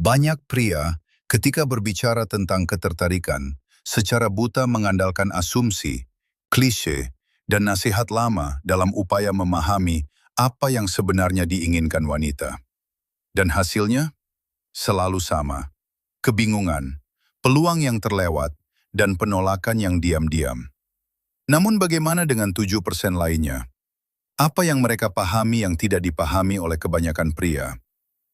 Banyak pria, ketika berbicara tentang ketertarikan, secara buta mengandalkan asumsi, klise, dan nasihat lama dalam upaya memahami apa yang sebenarnya diinginkan wanita. Dan hasilnya selalu sama: kebingungan, peluang yang terlewat, dan penolakan yang diam-diam. Namun bagaimana dengan 7% lainnya? Apa yang mereka pahami yang tidak dipahami oleh kebanyakan pria?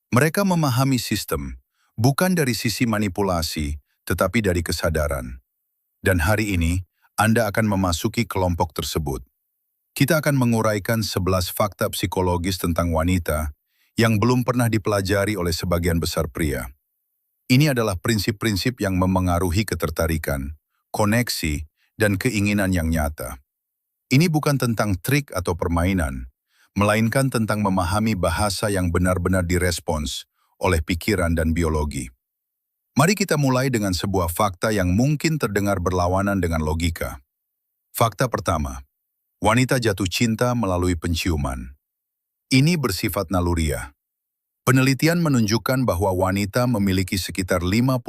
Mereka memahami sistem, bukan dari sisi manipulasi, tetapi dari kesadaran. Dan hari ini, Anda akan memasuki kelompok tersebut. Kita akan menguraikan 11 fakta psikologis tentang wanita yang belum pernah dipelajari oleh sebagian besar pria. Ini adalah prinsip-prinsip yang memengaruhi ketertarikan, koneksi, dan keinginan yang nyata. Ini bukan tentang trik atau permainan, melainkan tentang memahami bahasa yang benar-benar direspons oleh pikiran dan biologi. Mari kita mulai dengan sebuah fakta yang mungkin terdengar berlawanan dengan logika. Fakta pertama, wanita jatuh cinta melalui penciuman. Ini bersifat naluriah. Penelitian menunjukkan bahwa wanita memiliki sekitar 50%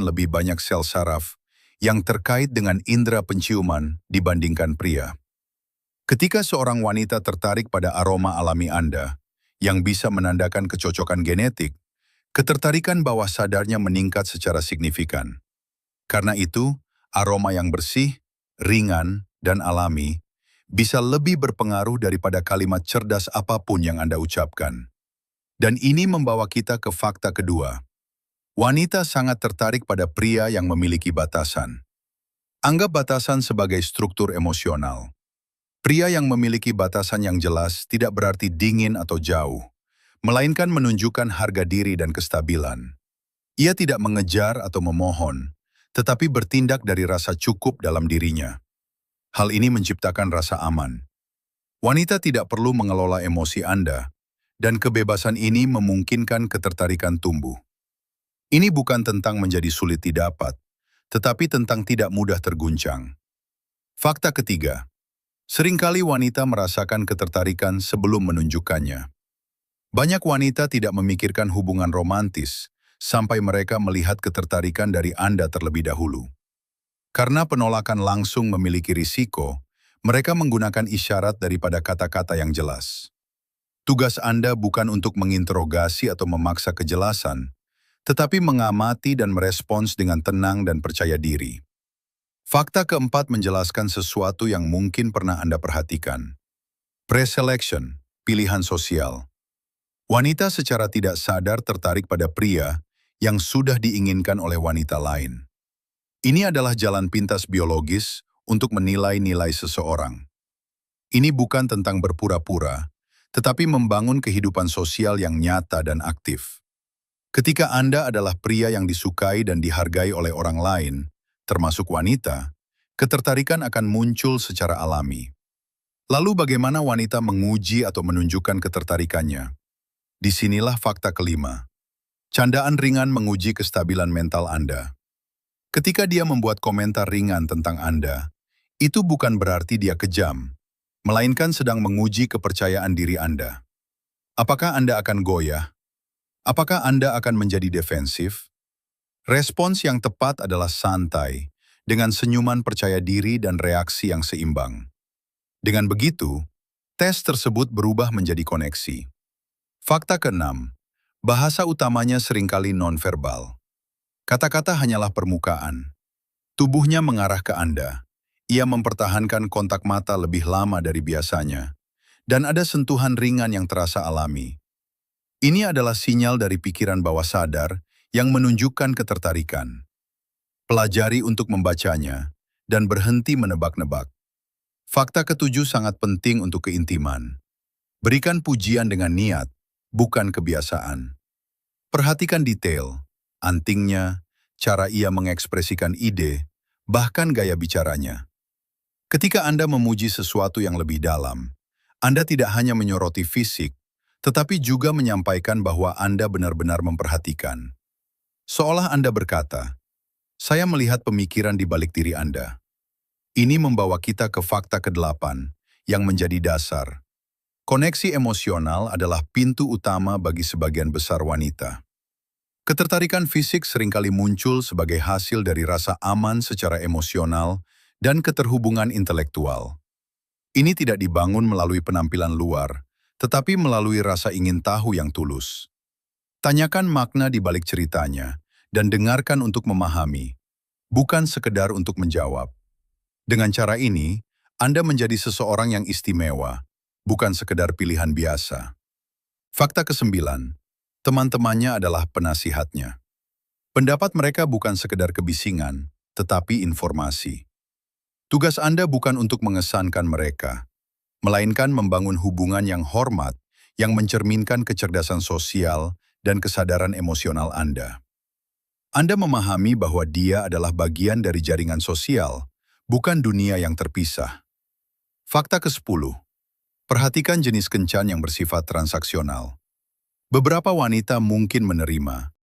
lebih banyak sel saraf yang terkait dengan indera penciuman dibandingkan pria. Ketika seorang wanita tertarik pada aroma alami Anda, yang bisa menandakan kecocokan genetik, ketertarikan bawah sadarnya meningkat secara signifikan. Karena itu, aroma yang bersih, ringan, dan alami bisa lebih berpengaruh daripada kalimat cerdas apapun yang Anda ucapkan. Dan ini membawa kita ke fakta kedua. Wanita sangat tertarik pada pria yang memiliki batasan. Anggap batasan sebagai struktur emosional. Pria yang memiliki batasan yang jelas tidak berarti dingin atau jauh, melainkan menunjukkan harga diri dan kestabilan. Ia tidak mengejar atau memohon, tetapi bertindak dari rasa cukup dalam dirinya. Hal ini menciptakan rasa aman. Wanita tidak perlu mengelola emosi Anda, dan kebebasan ini memungkinkan ketertarikan tumbuh. Ini bukan tentang menjadi sulit didapat, tetapi tentang tidak mudah terguncang. Fakta ketiga, seringkali wanita merasakan ketertarikan sebelum menunjukkannya. Banyak wanita tidak memikirkan hubungan romantis sampai mereka melihat ketertarikan dari Anda terlebih dahulu. Karena penolakan langsung memiliki risiko, mereka menggunakan isyarat daripada kata-kata yang jelas. Tugas Anda bukan untuk menginterogasi atau memaksa kejelasan, tetapi mengamati dan merespons dengan tenang dan percaya diri. Fakta keempat menjelaskan sesuatu yang mungkin pernah Anda perhatikan. Preselection, pilihan sosial. Wanita secara tidak sadar tertarik pada pria yang sudah diinginkan oleh wanita lain. Ini adalah jalan pintas biologis untuk menilai nilai seseorang. Ini bukan tentang berpura-pura, tetapi membangun kehidupan sosial yang nyata dan aktif. Ketika Anda adalah pria yang disukai dan dihargai oleh orang lain, termasuk wanita, ketertarikan akan muncul secara alami. Lalu bagaimana wanita menguji atau menunjukkan ketertarikannya? Disinilah fakta kelima. Candaan ringan menguji kestabilan mental Anda. Ketika dia membuat komentar ringan tentang Anda, itu bukan berarti dia kejam, melainkan sedang menguji kepercayaan diri Anda. Apakah Anda akan goyah? Apakah Anda akan menjadi defensif? Respons yang tepat adalah santai, dengan senyuman percaya diri dan reaksi yang seimbang. Dengan begitu, tes tersebut berubah menjadi koneksi. Fakta keenam, bahasa utamanya seringkali nonverbal. Kata-kata hanyalah permukaan. Tubuhnya mengarah ke Anda. Ia mempertahankan kontak mata lebih lama dari biasanya. Dan ada sentuhan ringan yang terasa alami. Ini adalah sinyal dari pikiran bawah sadar yang menunjukkan ketertarikan. Pelajari untuk membacanya dan berhenti menebak-nebak. Fakta ketujuh sangat penting untuk keintiman. Berikan pujian dengan niat, bukan kebiasaan. Perhatikan detail, antingnya, cara ia mengekspresikan ide, bahkan gaya bicaranya. Ketika Anda memuji sesuatu yang lebih dalam, Anda tidak hanya menyoroti fisik, tetapi juga menyampaikan bahwa Anda benar-benar memperhatikan. Seolah Anda berkata, "Saya melihat pemikiran di balik diri Anda." Ini membawa kita ke fakta ke-8 yang menjadi dasar. Koneksi emosional adalah pintu utama bagi sebagian besar wanita. Ketertarikan fisik seringkali muncul sebagai hasil dari rasa aman secara emosional dan keterhubungan intelektual. Ini tidak dibangun melalui penampilan luar, tetapi melalui rasa ingin tahu yang tulus. Tanyakan makna di balik ceritanya, dan dengarkan untuk memahami, bukan sekedar untuk menjawab. Dengan cara ini, Anda menjadi seseorang yang istimewa, bukan sekedar pilihan biasa. Fakta kesembilan, teman-temannya adalah penasihatnya. Pendapat mereka bukan sekedar kebisingan, tetapi informasi. Tugas Anda bukan untuk mengesankan mereka, melainkan membangun hubungan yang hormat, yang mencerminkan kecerdasan sosial dan kesadaran emosional Anda. Anda memahami bahwa dia adalah bagian dari jaringan sosial, bukan dunia yang terpisah. Fakta ke-10. Perhatikan jenis kencan yang bersifat transaksional. Beberapa wanita mungkin menerima,